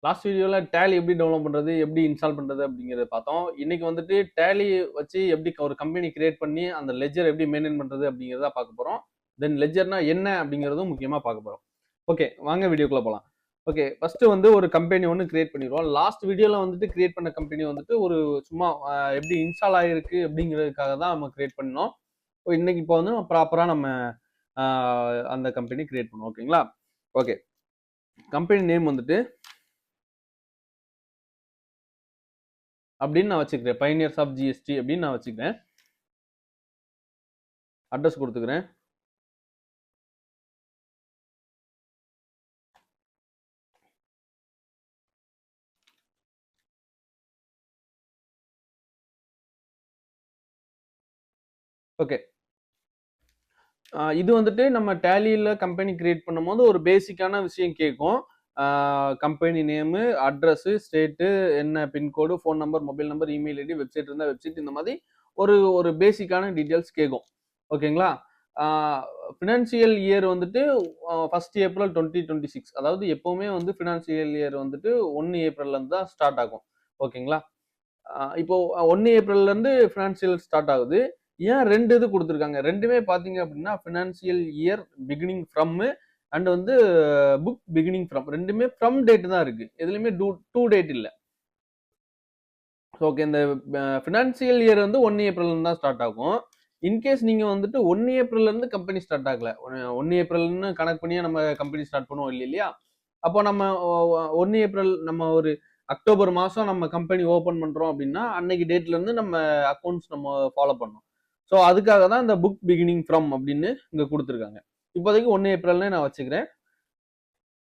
Last வீடியோல tally எப்படி develop பண்றது, எப்படி இன்ஸ்டால் பண்றது அப்படிங்கறத பார்த்தோம். இன்னைக்கு வந்துட்டு டேலி வச்சு எப்படி ஒரு கம்பெனி கிரியேட் பண்ணி அந்த லெட்ஜர் எப்படி மெயின்டைன் பண்றது அப்படிங்கறத பார்க்க போறோம். தென் லெட்ஜர்னா என்ன அப்படிங்கறதும் முக்கியமா பார்க்க போறோம். ஓகே, வாங்க வீடியோக்குள்ள போலாம். ஓகே, ஃபர்ஸ்ட் வந்து ஒரு கம்பெனி ஒன்று கிரியேட் பண்ணிடுவோம். லாஸ்ட் வீடியோல வந்துட்டு கிரியேட் பண்ண கம்பெனி வந்துட்டு ஒரு சும்மா எப்படி இன்ஸ்டால் ஆயிருக்கு அப்படிங்கிறதுக்காக தான் நம்ம கிரியேட் பண்ணோம். இன்னைக்கு இப்போ வந்து ப்ராப்பரா நம்ம அந்த கம்பெனி கிரியேட் பண்ணுவோம். ஓகேங்களா? ஓகே, கம்பெனி நேம் வந்துட்டு அப்படின்னு நான் வச்சுக்கிறேன். பைனியர்ஸ் ஆஃப் ஜிஎஸ்டி அப்படின்னு நான் வச்சுக்கிறேன். அட்ரஸ் கொடுத்துக்கிறேன். ஓகே, இது வந்துட்டு நம்ம டேலியில் கம்பெனி கிரியேட் பண்ணும்போது ஒரு பேசிக்கான விஷயம் கேட்கும். கம்பெனி நேமு, அட்ரஸு, ஸ்டேட்டு, என்ன pincode, phone number, mobile number, email ID, website இருந்தால் வெப்சைட், இந்த மாதிரி ஒரு பேசிக்கான டீட்டெயில்ஸ் கேட்கும். ஓகேங்களா? ஃபினான்சியல் இயர் வந்துட்டு 1 ஏப்ரல் 2026, அதாவது எப்பவுமே வந்து ஃபினான்சியல் இயர் வந்துட்டு 1 ஏப்ரல்லேருந்து தான் ஸ்டார்ட் ஆகும். ஓகேங்களா? இப்போ 1 ஏப்ரல்லேருந்து ஃபினான்சியல் ஸ்டார்ட் ஆகுது. ஏன் 2 இது கொடுத்துருக்காங்க? ரெண்டுமே பார்த்தீங்க அப்படின்னா financial year beginning from and வந்து புக் பிகினிங் ஃப்ரம், ரெண்டுமே ஃப்ரம் டேட் தான் இருக்கு. எதுலையுமே டூ டேட் இல்லை. ஓகே, இந்த ஃபினான்சியல் இயர் வந்து 1 ஏப்ரல் தான் ஸ்டார்ட் ஆகும். இன்கேஸ் நீங்க வந்துட்டு 1 ஏப்ரல்ல இருந்து கம்பெனி ஸ்டார்ட் ஆகல, 1 ஏப்ரல்னு கனெக்ட் பண்ணியே நம்ம கம்பெனி ஸ்டார்ட் பண்ணுவோம் இல்லையா? அப்போ நம்ம 1 ஏப்ரல் நம்ம ஒரு அக்டோபர் மாசம் நம்ம கம்பெனி ஓபன் பண்றோம் அப்படின்னா அன்னைக்கு டேட்ல இருந்து நம்ம அக்கௌண்ட்ஸ் நம்ம ஃபாலோ பண்ணோம். ஸோ அதுக்காக தான் இந்த புக் பிகினிங் ஃப்ரம் அப்படின்னு இங்க கொடுத்துருக்காங்க. இப்போதைக்கு 1 ஏப்ரல்னே நான் வச்சுக்கிறேன்.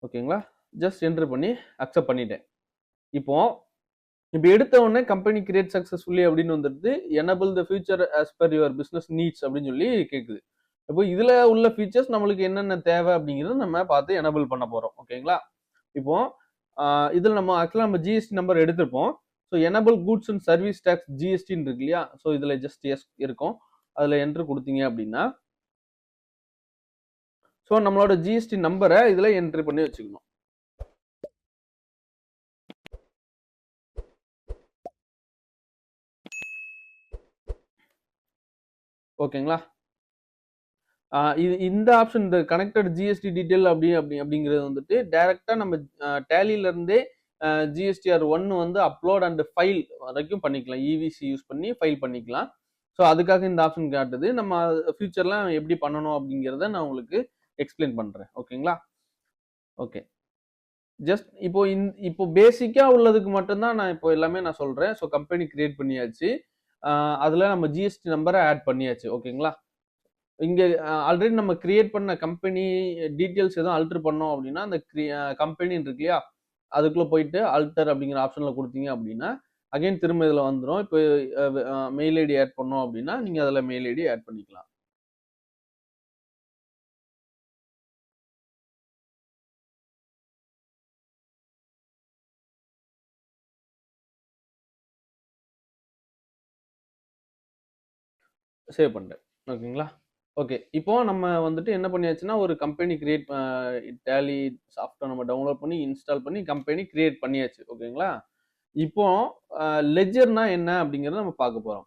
ஓகேங்களா? ஜஸ்ட் என்ட்ரு பண்ணி அக்செப்ட் பண்ணிட்டேன். இப்போ எடுத்த உடனே கம்பெனி கிரியேட் சக்சஸ்ஃபுல்லி அப்படின்னு வந்துட்டு enable the future as per your business needs அப்படின்னு சொல்லி கேட்குது. இப்போ இதுல உள்ள ஃபீச்சர்ஸ் நம்மளுக்கு என்னென்ன தேவை அப்படிங்கிறது நம்ம பார்த்து எனபிள் பண்ண போறோம். ஓகேங்களா? இப்போ இதில் நம்ம ஆக்சுவலாக நம்ம ஜிஎஸ்டி நம்பர் எடுத்திருப்போம். So enable goods and service tax ஜிஎஸ்டின்னு இருக்கு இல்லையா? ஸோ இதுல ஜஸ்ட் எஸ் இருக்கும். அதுல என்ட்ரு கொடுத்தீங்க அப்படின்னா ஸோ நம்மளோட ஜிஎஸ்டி நம்பரை இதுல என்ட்ரி பண்ணி வச்சுக்கணும். ஓகேங்களா? இது இந்த ஆப்ஷன், இந்த கனெக்டட் ஜிஎஸ்டி டீட்டெயில் அப்படிங்கிறது வந்துட்டு டைரக்டா நம்ம டேலில இருந்தே ஜிஎஸ்டிஆர் 1 வந்து அப்லோட் அண்ட் ஃபைல் வரைக்கும் பண்ணிக்கலாம். இவிசி யூஸ் பண்ணி ஃபைல் பண்ணிக்கலாம். ஸோ அதுக்காக இந்த ஆப்ஷன் காட்டுது. நம்ம ஃபியூச்சர்லாம் எப்படி பண்ணணும் அப்படிங்கிறத நான் உங்களுக்கு எக்ஸ்பிளைன் பண்றேன். ஓகேங்களா? ஓகே, ஜஸ்ட் இப்போ பேசிக்கா உள்ளதுக்கு மட்டும்தான் நான் இப்போ எல்லாமே நான் சொல்றேன். ஸோ கம்பெனி கிரியேட் பண்ணியாச்சு. அதுல நம்ம ஜிஎஸ்டி நம்பரை ஆட் பண்ணியாச்சு. ஓகேங்களா? இங்க ஆல்ரெடி நம்ம கிரியேட் பண்ண கம்பெனி டீட்டெயில்ஸ் எதுவும் அல்டர் பண்ணோம் அப்படின்னா அந்த கம்பெனி இருக்கு இல்லையா, அதுக்குள்ள போயிட்டு அல்டர் அப்படிங்கிற ஆப்ஷன்ல கொடுத்தீங்க அப்படின்னா அகைன் திரும்ப இதுல வந்துடும். இப்போ மெயில் ஐடி ஆட் பண்ணோம் அப்படின்னா நீங்க அதுல மெயில் ஐடி ஆட் பண்ணிக்கலாம். சேவ் பண்ணிட்டேன். ஓகேங்களா? ஓகே, இப்போ நம்ம வந்துட்டு என்ன பண்ணியாச்சுன்னா ஒரு கம்பெனி கிரியேட் டேலி சாஃப்ட்வேர் நம்ம டவுன்லோட் பண்ணி இன்ஸ்டால் பண்ணி கம்பெனி கிரியேட் பண்ணியாச்சு. ஓகேங்களா? இப்போ லெட்ஜர்னா என்ன அப்படிங்கறத நம்ம பார்க்க போறோம்.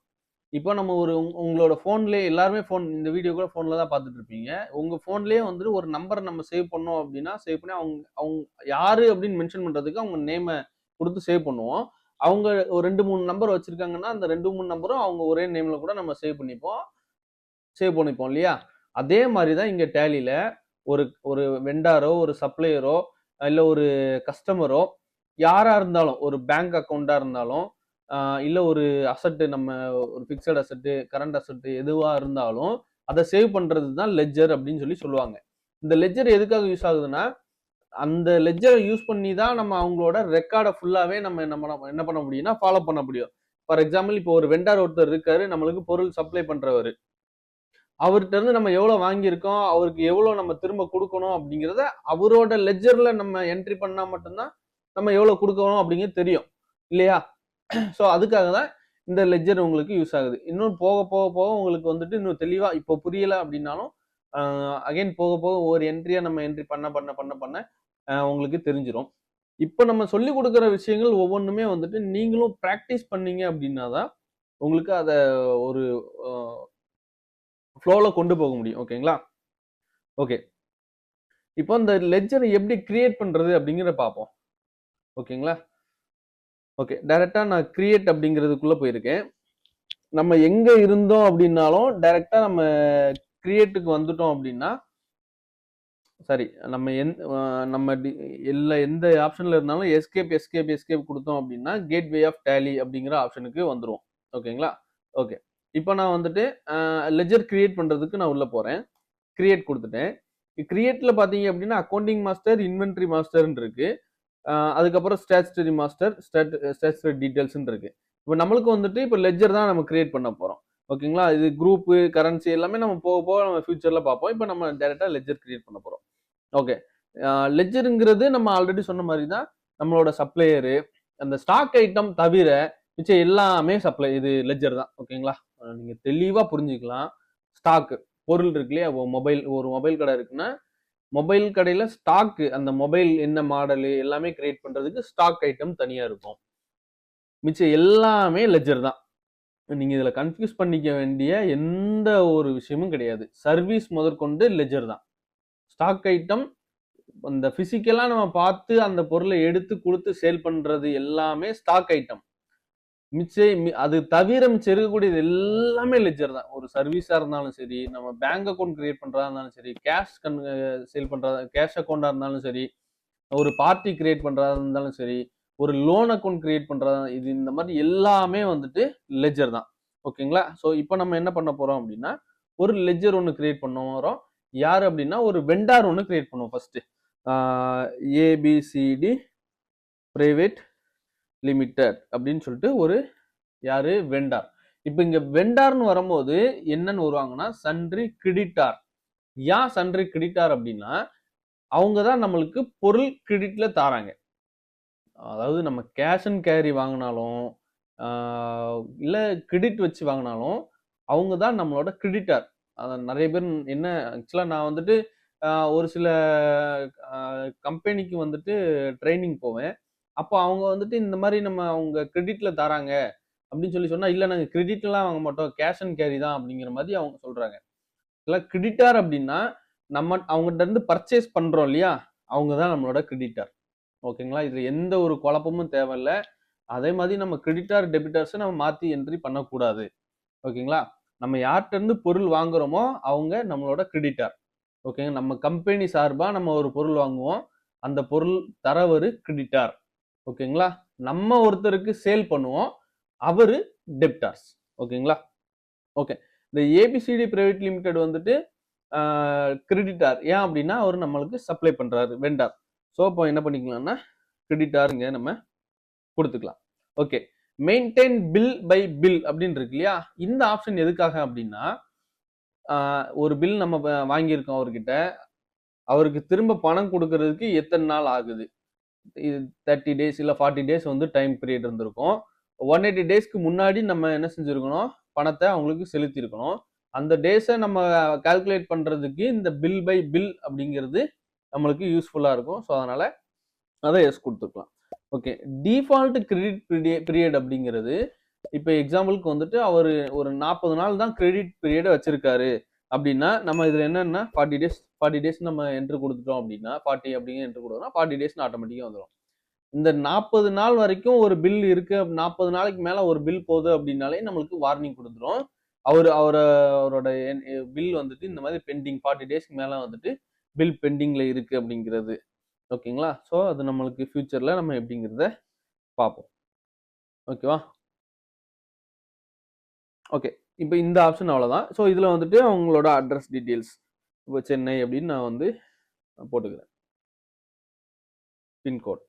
இப்போ நம்ம உங்களோட ஃபோன்லேயே எல்லாருமே இந்த வீடியோ கூட ஃபோனில் தான் பார்த்துட்டு இருப்பீங்க. உங்கள் ஃபோன்லேயே வந்துட்டு ஒரு நம்பரை நம்ம சேவ் பண்ணோம் அப்படின்னா சேவ் பண்ணி அவங்க யாரு அப்படின்னு மென்ஷன் பண்ணுறதுக்கு அவங்க நேமை கொடுத்து சேவ் பண்ணுவோம். அவங்க ஒரு 2-3 நம்பர் வச்சிருக்காங்கன்னா அந்த 2-3 நம்பரும் அவங்க ஒரே நேம்ல கூட நம்ம சேவ் பண்ணிப்போம் இல்லையா? அதே மாதிரி தான் இங்கே டேலியில் ஒரு வெண்டாரோ ஒரு சப்ளையரோ இல்லை ஒரு கஸ்டமரோ யாராக இருந்தாலும், ஒரு பேங்க் அக்கௌண்ட்டாக இருந்தாலும் இல்லை ஒரு அசட்டு, நம்ம ஒரு ஃபிக்ஸட் அசட்டு, கரண்ட் அசட்டு எதுவாக இருந்தாலும் அதை சேவ் பண்ணுறது தான் லெட்ஜர் அப்படின்னு சொல்லுவாங்க. இந்த லெட்ஜர் எதுக்காக யூஸ் ஆகுதுன்னா அந்த லெட்ஜரை யூஸ் பண்ணி தான் நம்ம அவங்களோட ரெக்கார்டை ஃபுல்லாகவே நம்ம என்ன பண்ண முடியும்னா ஃபாலோ பண்ண முடியும். ஃபார் எக்ஸாம்பிள், இப்போ ஒரு வெண்டார் ஒருத்தர் இருக்காரு, நம்மளுக்கு பொருள் சப்ளை பண்றவர். அவர்கிட்ட இருந்து நம்ம எவ்வளவு வாங்கியிருக்கோம், அவருக்கு எவ்வளவு நம்ம திரும்ப கொடுக்கணும் அப்படிங்கிறத அவரோட லெட்ஜர்ல நம்ம என்ட்ரி பண்ணா மட்டும்தான் நம்ம எவ்வளவு கொடுக்கணும் அப்படிங்கிறது தெரியும் இல்லையா? ஸோ அதுக்காக தான் இந்த லெட்ஜர் உங்களுக்கு யூஸ் ஆகுது. இன்னும் போக போக போக உங்களுக்கு வந்துட்டு இன்னும் தெளிவா இப்போ புரியல அப்படின்னாலும் அகைன் போக போக ஒவ்வொரு என்ட்ரியா நம்ம என்ட்ரி பண்ண பண்ண பண்ண பண்ண உங்களுக்கு தெரிஞ்சிடும். இப்போ நம்ம சொல்லி கொடுக்குற விஷயங்கள் ஒவ்வொன்றுமே வந்துட்டு நீங்களும் ப்ராக்டிஸ் பண்ணீங்க அப்படின்னா தான் உங்களுக்கு அதை ஒரு ஃப்ளோல கொண்டு போக முடியும். ஓகேங்களா? ஓகே, இப்போ இந்த லெட்ஜரை எப்படி கிரியேட் பண்றது அப்படிங்கிறத பார்ப்போம். ஓகேங்களா? ஓகே, டைரக்டா நான் கிரியேட் அப்படிங்கிறதுக்குள்ள போயிருக்கேன். நம்ம எங்க இருந்தோம் அப்படின்னாலும் டைரக்டா நம்ம கிரியேட்டுக்கு வந்துட்டோம் அப்படின்னா, சாரி, நம்ம நம்ம எந்த ஆப்ஷன்ல இருந்தாலும் எஸ்கேப் எஸ்கேப் எஸ்கேப் கொடுத்தோம் அப்படின்னா கேட்வே ஆஃப் டேலி அப்படிங்கிற ஆப்ஷனுக்கு வந்துருவோம். ஓகேங்களா? ஓகே, இப்போ நான் வந்துட்டு லெஜர் கிரியேட் பண்றதுக்கு நான் உள்ள போறேன். கிரியேட் கொடுத்துட்டேன். கிரியேட்ல பாத்தீங்க அப்படின்னா அக்கௌண்டிங் மாஸ்டர், இன்வென்ட்ரி மாஸ்டர்னு இருக்கு. அதுக்கப்புறம் ஸ்டாச்சுட்டரி மாஸ்டர், ஸ்டாச்சுட்டரி டீடைல்ஸ் இருக்கு. இப்போ நம்மளுக்கு வந்துட்டு இப்போ லெஜர் தான் நம்ம கிரியேட் பண்ண போறோம். ஓகேங்களா? இது குரூப், கரன்சி எல்லாமே நம்ம போக போக நம்ம ஃபியூச்சர்ல பார்ப்போம். இப்போ நம்ம டைரக்டா லெஜர் கிரியேட் பண்ண போறோம். ஓகே, லெஜருங்கிறது நம்ம ஆல்ரெடி சொன்ன மாதிரி தான் நம்மளோட சப்ளையரு, அந்த ஸ்டாக் ஐட்டம் தவிர மிச்சம் எல்லாமே இது லெஜர் தான். ஓகேங்களா? நீங்க தெளிவா புரிஞ்சுக்கலாம். ஸ்டாக் பொருள் இருக்கு இல்லையா? ஒரு மொபைல் கடை இருக்குன்னா மொபைல் கடையில ஸ்டாக், அந்த மொபைல் என்ன மாடலு எல்லாமே கிரியேட் பண்றதுக்கு ஸ்டாக் ஐட்டம் தனியா இருக்கும். மிச்சம் எல்லாமே லெஜர் தான். நீங்க இதுல கன்ஃபியூஸ் பண்ணிக்க வேண்டிய எந்த ஒரு விஷயமும் கிடையாது. சர்வீஸ் முதற்கொண்டு லெஜர் தான். ஸ்டாக் ஐட்டம் அந்த பிசிக்கலா நம்ம பார்த்து அந்த பொருளை எடுத்து கொடுத்து சேல் பண்றது எல்லாமே ஸ்டாக் ஐட்டம். அது தவிர மிச்சம் இருக்கக்கூடியது எல்லாமே லெஜர் தான். ஒரு சர்வீஸா இருந்தாலும் சரி, நம்ம பேங்க் அக்கௌண்ட் கிரியேட் பண்றதா இருந்தாலும் சரி, கேஷ் சேல் பண்றதா, கேஷ் அக்கௌண்டா இருந்தாலும் சரி, ஒரு பார்ட்டி கிரியேட் பண்றதா இருந்தாலும் சரி, ஒரு லோன் அக்கௌண்ட் கிரியேட் பண்றதா, இது இந்த மாதிரி எல்லாமே வந்துட்டு லெஜர் தான். ஓகேங்களா? ஸோ இப்போ நம்ம என்ன பண்ண போறோம் அப்படின்னா, ஒரு லெஜர் ஒன்று கிரியேட் பண்ண போறோம். யார் அப்படின்னா ஒரு வெண்டார் ஒன்று கிரியேட் பண்ணுவோம் ஃபர்ஸ்ட். ஏபிசிடி பிரைவேட் லிமிடெட் அப்படின்னு சொல்லிட்டு ஒரு யாரு வெண்டார். இப்ப இங்க வெண்டார்னு வரும்போது என்னன்னு வருவாங்கன்னா சன்றி கிரெடிட்டார். ஏன் சன்றி கிரெடிட்டார் அப்படின்னா அவங்க தான் நம்மளுக்கு பொருள் கிரெடிட்ல தாராங்க. அதாவது நம்ம கேஷ் அண்ட் கேரி வாங்கினாலும் இல்ல கிரெடிட் வச்சு வாங்கினாலும் அவங்க தான் நம்மளோட கிரெடிட்டார். நிறைய பேர் என்ன ஆக்சுவலா நான் வந்துட்டு ஒரு சில கம்பெனிக்கு வந்துட்டு ட்ரைனிங் போவேன். அப்போ அவங்க வந்துட்டு இந்த மாதிரி அவங்க கிரெடிட்ல தராங்க அப்படின்னு சொன்னா, இல்ல நாங்க கிரெடிட்லாம் வாங்க மாட்டோம், கேஷ் அண்ட் கேரி தான் அப்படிங்கிற மாதிரி அவங்க சொல்றாங்க. இல்ல கிரெடிட்டார் அப்படின்னா நம்ம அவங்ககிட்ட இருந்து பர்ச்சேஸ் பண்றோம் இல்லையா, அவங்க தான் நம்மளோட கிரெடிட்டார். ஓகேங்களா? இதுல எந்த ஒரு குழப்பமும் தேவையில்ல. அதே மாதிரி நம்ம கிரெடிட்டார் டெபிட்டார்ஸ் நம்ம மாத்தி என்ட்ரி பண்ணக்கூடாது. ஓகேங்களா? நம்ம யார்கிட்ட இருந்து பொருள் வாங்குறோமோ அவங்க நம்மளோட கிரெடிட்டார். ஓகேங்க? நம்ம கம்பெனி சார்பா நம்ம ஒரு பொருள் வாங்குவோம், அந்த பொருள் தரவரு கிரெடிட்டார். ஓகேங்களா? நம்ம ஒருத்தருக்கு சேல் பண்ணுவோம், அவரு டெப்டார்ஸ். ஓகேங்களா? ஓகே, இந்த ஏபிசிடி பிரைவேட் லிமிடெட் வந்துட்டு கிரெடிட்டார். ஏன் அப்படின்னா அவர் நம்மளுக்கு சப்ளை பண்றாரு, வெண்டார். ஸோ இப்போ என்ன பண்ணிக்கலாம்னா கிரெடிட்டாருங்க நம்ம கொடுத்துக்கலாம். Okay, maintain bill by bill அப்படின்னு இருக்கு இல்லையா, இந்த ஆப்ஷன் எதுக்காக அப்படின்னா ஒரு பில் நம்ம வாங்கியிருக்கோம் அவர்கிட்ட, அவருக்கு திரும்ப பணம் கொடுக்கறதுக்கு எத்தனை நாள் ஆகுது, 30 டேஸ் இல்ல 40 டேஸ் வந்து டைம் பீரியட் இருந்திருக்கும். 180 டேஸ்க்கு முன்னாடி நம்ம என்ன செஞ்சிருக்கணும், பணத்தை அவங்களுக்கு செலுத்தியிருக்கணும். அந்த டேஸை நம்ம கால்குலேட் பண்றதுக்கு இந்த பில் பை பில் அப்படிங்கிறது நம்மளுக்கு யூஸ்ஃபுல்லா இருக்கும். ஸோ அதனால அதை எஸ் கொடுத்துக்கலாம். ஓகே, டிஃபால்ட் கிரெடிட் பீரியட் அப்படிங்கிறது இப்போ எக்ஸாம்பிளுக்கு வந்துட்டு அவர் ஒரு 40 நாள் தான் கிரெடிட் பீரியட் வச்சிருக்காரு அப்படின்னா, நம்ம இதுல என்னன்னா 40 டேஸ் நம்ம என்ட்ரு கொடுத்துட்டோம் அப்படின்னா, 40 அப்படிங்கிற என்ட்ரு கொடுத்தோம்னா 40 டேஸ் ஆட்டோமேட்டிக்கா வந்துடும். இந்த 40 நாள் வரைக்கும் ஒரு பில் இருக்கு, 40 நாளைக்கு மேல ஒரு பில் போகுது அப்படின்னாலே நம்மளுக்கு வார்னிங் கொடுத்துரும். அவரோட பில் வந்துட்டு இந்த மாதிரி பெண்டிங் 40 டேஸ்க்கு மேல வந்துட்டு பில் பெண்டிங்ல இருக்கு அப்படிங்கிறது. ஓகேங்களா? ஸோ அது நம்மளுக்கு ஃபியூச்சர்ல நம்ம எப்படிங்கிறத பார்ப்போம். ஓகேவா? ஓகே, இப்போ இந்த ஆப்ஷன் அவ்வளோதான். ஸோ இதில் வந்துட்டு அவங்களோட அட்ரஸ் டீட்டெயில்ஸ், இப்போ சென்னை அப்படின்னு நான் வந்து போட்டுக்கிறேன். பின்கோட்.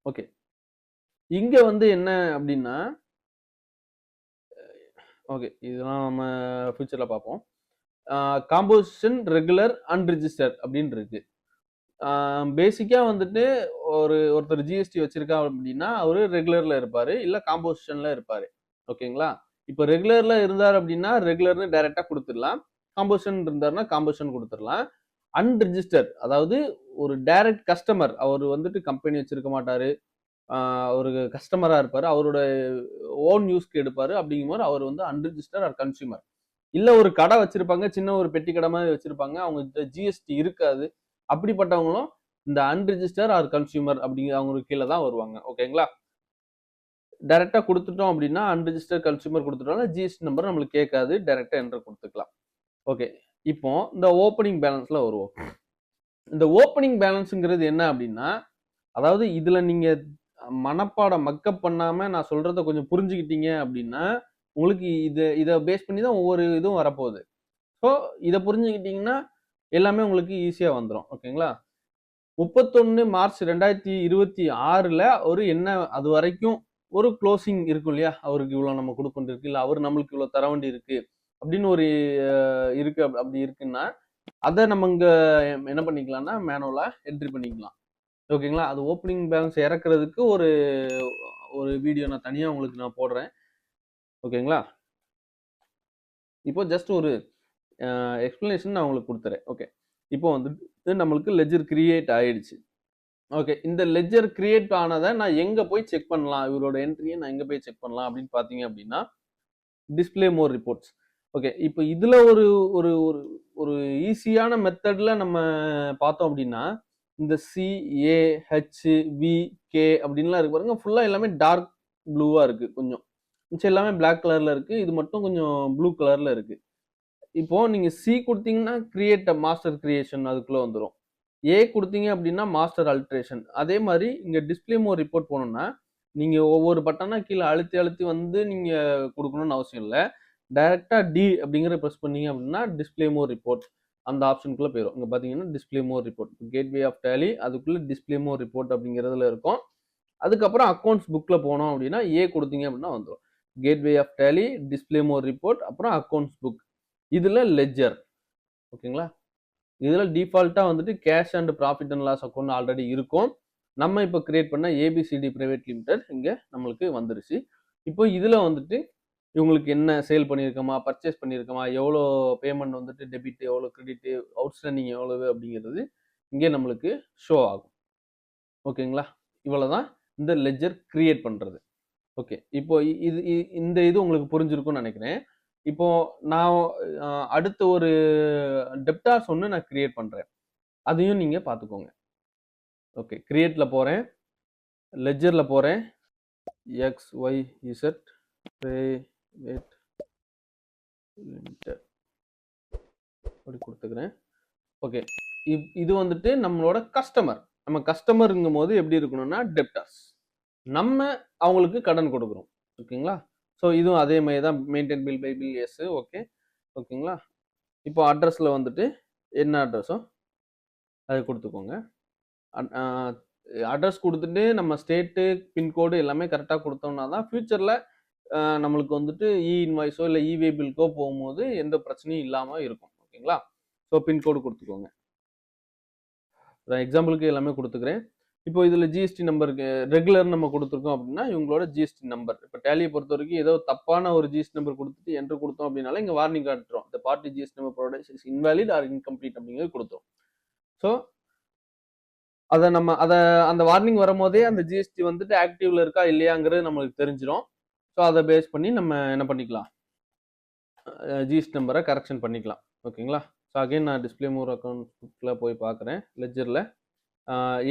ஓகே, இங்க வந்து என்ன அப்படின்னா, ஓகே இதெல்லாம் நம்ம ஃபியூச்சர்ல பார்ப்போம். காம்போசிஷன் ரெகுலர் அன்ரிஜிஸ்டர் அப்படின்னு இருக்கு. பேசிக்கா வந்துட்டு ஒருத்தர் ஜிஎஸ்டி வச்சிருக்கா அப்படின்னா அவரு ரெகுலர்ல இருப்பாரு, இல்ல காம்போசிஷன்ல இருப்பாரு. ஓகேங்களா? இப்போ ரெகுலர்ல இருந்தார் அப்படின்னா ரெகுலர்னு டைரக்டா கொடுத்துடலாம். காம்போசிஷன் இருந்தாருன்னா காம்போசிஷன் கொடுத்துடலாம். அன்ரிஜிஸ்டர், அதாவது ஒரு டைரக்ட் கஸ்டமர், அவர் வந்துட்டு கம்பெனி வச்சிருக்க மாட்டாரு, ஒரு கஸ்டமரா இருப்பாரு, அவரோட ஓன் யூஸ்க்கு எடுப்பாரு. அப்படிங்கும்போது அவர் வந்து அன்ரிஜிஸ்டர் ஆர் கன்சியூமர். இல்ல ஒரு கடை வச்சிருப்பாங்க, சின்ன ஒரு பெட்டி கடை மாதிரி வச்சிருப்பாங்க, அவங்க ஜிஎஸ்டி இருக்காது. அப்படிப்பட்டவங்களும் இந்த அன்ரிஜிஸ்டர் ஆர் கன்சியூமர் அப்படிங்கிற அவங்களுக்கு கீழே தான் வருவாங்க. ஓகேங்களா? டைரக்டா கொடுத்துட்டோம் அப்படின்னா அன்ரிஜிஸ்டர் கன்சியூமர் கொடுத்துட்டோம்னா ஜிஎஸ்டி நம்பர் நம்மளுக்கு கேட்காது, டைரக்டா என்டர் கொடுத்துக்கலாம். ஓகே, இப்போ இந்த ஓப்பனிங் பேலன்ஸ்ல வருவோம். இந்த ஓப்பனிங் பேலன்ஸ்ங்கிறது என்ன அப்படின்னா, அதாவது இதுல நீங்க மனப்பாடம் மக்கப் பண்ணாம நான் சொல்றத கொஞ்சம் புரிஞ்சுக்கிட்டீங்க அப்படின்னா உங்களுக்கு இதை பேஸ் பண்ணி தான் ஒவ்வொரு இதுவும் வரப்போகுது. ஸோ இதை புரிஞ்சுக்கிட்டீங்கன்னா எல்லாமே உங்களுக்கு ஈஸியா வந்துடும். ஓகேங்களா? 31 மார்ச் 2026 ஒரு என்ன அது வரைக்கும் ஒரு க்ளோசிங் இருக்கும் இல்லையா, அவருக்கு இவ்வளவு நம்ம கொடுக்க இருக்கு, இல்ல அவர் நம்மளுக்கு இவ்வளவு தர வேண்டி இருக்கு அப்படின்னு ஒரு இருக்கு. அப்படி இருக்குன்னா அதை நம்ம இங்க என்ன பண்ணிக்கலாம்னா மேனுவலா என்ட்ரி பண்ணிக்கலாம். ஓகேங்களா? அது ஓப்பனிங் பேலன்ஸ் இறக்குறதுக்கு ஒரு ஒரு வீடியோ நான் தனியா உங்களுக்கு நான் போடுறேன். ஓகேங்களா? இப்போ ஜஸ்ட் ஒரு எக்ஸ்பிளனேஷன் நான் உங்களுக்கு கொடுத்துறேன். ஓகே, இப்போ வந்துட்டு நம்மளுக்கு லெஜர் கிரியேட் ஆயிடுச்சு. ஓகே, இந்த லெஜர் கிரியேட் ஆனதை நான் எங்க போய் செக் பண்ணலாம், இவரோட என்ட்ரியை நான் எங்க போய் செக் பண்ணலாம் அப்படின்னு பாத்தீங்க அப்படின்னா டிஸ்பிளே மோர் ரிப்போர்ட்ஸ். ஓகே, இப்போ இதுல ஒரு ஒரு ஒரு ஈஸியான மெத்தட்ல நம்ம பார்த்தோம் அப்படின்னா இந்த CAHVK அப்படின்லாம் இருக்கு பாருங்க, ஃபுல்லா எல்லாமே டார்க் ப்ளூவா இருக்கு. கொஞ்சம் மிச்சம் எல்லாமே பிளாக் கலர்ல இருக்கு, இது மட்டும் கொஞ்சம் ப்ளூ கலர்ல இருக்கு. இப்போ நீங்க சி கொடுத்தீங்கன்னா கிரியேட் மாஸ்டர் கிரியேஷன் அதுக்குள்ள வந்துடும். ஏ கொடுத்தீங்க அப்படின்னா மாஸ்டர் அல்ட்ரேஷன். அதே மாதிரி இங்க டிஸ்பிளே மோர் ரிப்போர்ட் போகணும்னா நீங்க ஒவ்வொரு பட்டனா கீழே அழுத்தி அழுத்தி வந்து நீங்க கொடுக்கணும்னு அவசியம் இல்லை. டைரக்டா டி அப்படிங்கிற ப்ரெஸ் பண்ணீங்க அப்படின்னா டிஸ்பிளே மோர் ரிப்போர்ட் அந்த ஆப்ஷனுக்குள்ள போயிடும். இங்க பாத்தீங்கன்னா display more report, gateway of Tally அதுக்குள்ள டிஸ்பிளே மோர் ரிப்போர்ட் அப்படிங்கிறதுல இருக்கும். அதுக்கப்புறம் அக்கௌண்ட்ஸ் புக்ல போனோம் அப்படின்னா ஏ கொடுத்தீங்க அப்படின்னா வந்துடும் gateway of Tally, display more report, அப்புறம் அக்கௌண்ட்ஸ் புக், இதுல லெஜர். ஓகேங்களா? இதுல டிஃபால்ட்டா வந்துட்டு cash and profit and loss account already இருக்கும். நம்ம இப்போ கிரியேட் பண்ண ஏபிசிடி பிரைவேட் லிமிடெட் இங்க நம்மளுக்கு வந்துருச்சு. இப்போ இதுல வந்துட்டு இவங்களுக்கு என்ன சேல் பண்ணியிருக்கோமா, பர்ச்சேஸ் பண்ணியிருக்கோமா, எவ்வளோ பேமெண்ட் வந்துட்டு டெபிட், எவ்வளோ கிரெடிட், அவுட்ஸ்டாண்டிங் எவ்வளவு அப்படிங்கிறது இங்கே நம்மளுக்கு ஷோ ஆகும். ஓகேங்களா? இவ்வளவுதான் இந்த லெஜர் கிரியேட் பண்றது. ஓகே, இப்போ இந்த இது உங்களுக்கு புரிஞ்சிருக்கும்னு நினைக்கிறேன். இப்போ நான் அடுத்த ஒரு டெப்டார்ஸ் ஒன்று நான் கிரியேட் பண்றேன், அதையும் நீங்க பார்த்துக்கோங்க. ஓகே, கிரியேட்ல போறேன், லெஜர்ல போறேன், XYZ பிரைவேட் லிமிடெட் அப்படி கொடுத்துக்கிறேன். ஓகே, இது வந்துட்டு நம்மளோட கஸ்டமர். நம்ம கஸ்டமருங்கும் போது எப்படி இருக்கணும்னா டெப்டார்ஸ், நம்ம அவங்களுக்கு கடன் கொடுக்குறோம். ஓகேங்களா? ஸோ இதுவும் அதே மாதிரி தான், maintain bill by bill yes. Okay, ஓகேங்களா? இப்போ அட்ரஸ்ல வந்துட்டு என்ன அட்ரஸோ அது கொடுத்துக்கோங்க. அட்ரஸ் கொடுத்துட்டு நம்ம ஸ்டேட்டு பின்கோடு எல்லாமே கரெக்டாக கொடுத்தோம்னா தான் ஃபியூச்சரில் நம்மளுக்கு வந்துட்டு இன்வாய்ஸோ இல்லை இவே பில்கோ போகும்போது எந்த பிரச்சனையும் இல்லாமல் இருக்கும். ஓகேங்களா? ஸோ பின்கோடு கொடுத்துக்கோங்க. எக்ஸாம்பிளுக்கு எல்லாமே கொடுத்துக்கிறேன். இப்போ இதில் ஜிஎஸ்டி நம்பருக்கு ரெகுலர் நம்ம கொடுத்துருக்கோம் அப்படின்னா இவங்களோட ஜிஎஸ்டி நம்பர். இப்போ டேலியை பொறுத்த வரைக்கும் ஏதோ தப்பான ஒரு ஜிஎஸ்டி நம்பர் கொடுத்துட்டு என்ட்ரு கொடுத்தோம் அப்படின்னால இங்கே வார்னிங் காட்டுறோம், இந்த party GST number provided is invalid or incomplete அப்படிங்கிறது கொடுத்தோம். ஸோ அதை அந்த வார்னிங் வரும்போதே அந்த ஜிஎஸ்டி வந்துட்டு ஆக்டிவ்ல இருக்கா இல்லையாங்கிறது நம்மளுக்கு தெரிஞ்சிடும். ஸோ அதை பேஸ் பண்ணி நம்ம என்ன பண்ணிக்கலாம், ஜிஎஸ்டி நம்பரை கரெக்ஷன் பண்ணிக்கலாம். ஓகேங்களா? ஸோ அகைன் நான் டிஸ்பிளே மோர் அக்கௌண்ட் புக்கில் போய் பார்க்குறேன். லெஜரில்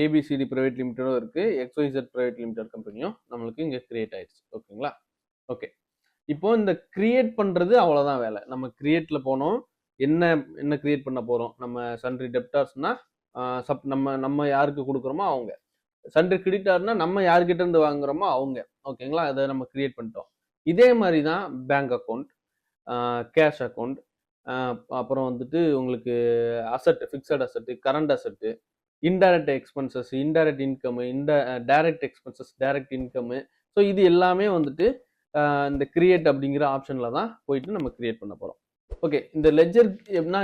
ஏபிசிடி பிரைவேட் லிமிடெடும் இருக்குது, XYZ பிரைவேட் லிமிடெட் கம்பெனியும் நம்மளுக்கு இங்கே கிரியேட் ஆயிடுச்சு. ஓகேங்களா? ஓகே, இப்போ இந்த கிரியேட் பண்ணுறது அவ்வளோதான் வேலை. நம்ம கிரியேட்ல போனோம், என்ன கிரியேட் பண்ண போகிறோம், நம்ம சன்ட்ரி டெப்டார்ஸ்னா நம்ம யாருக்கு கொடுக்குறோமோ அவங்க, சன்ட்ரி கிரெடிட்டார்னா நம்ம யார்கிட்ட இருந்து வாங்குறோமோ அவங்க. ஓகேங்களா? அதை நம்ம கிரியேட் பண்ணிட்டோம். இதே மாதிரி தான் பேங்க் அக்கௌண்ட், கேஷ் அக்கௌண்ட், அப்புறம் வந்துட்டு உங்களுக்கு அசட், ஃபிக்ஸட் அசட்டு, கரண்ட் அசட்டு, indirect expenses, indirect income, direct expenses, direct income. So இது எல்லாமே வந்துட்டு இந்த கிரியேட் அப்படிங்கிற ஆப்ஷன்ல தான் போயிட்டு நம்ம கிரியேட் பண்ண போறோம். ஓகே, இந்த லெஜர்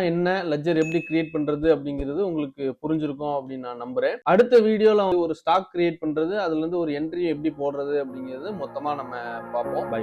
என்ன, லெஜர் எப்படி கிரியேட் பண்றது அப்படிங்கிறது உங்களுக்கு புரிஞ்சிருக்கும் அப்படின்னு நான் நம்புறேன். அடுத்த வீடியோல ஒரு ஸ்டாக் கிரியேட் பண்றது, அதுல இருந்து ஒரு என்ட்ரி எப்படி போடுறது அப்படிங்கிறது மொத்தமா நம்ம பார்ப்போம். பை.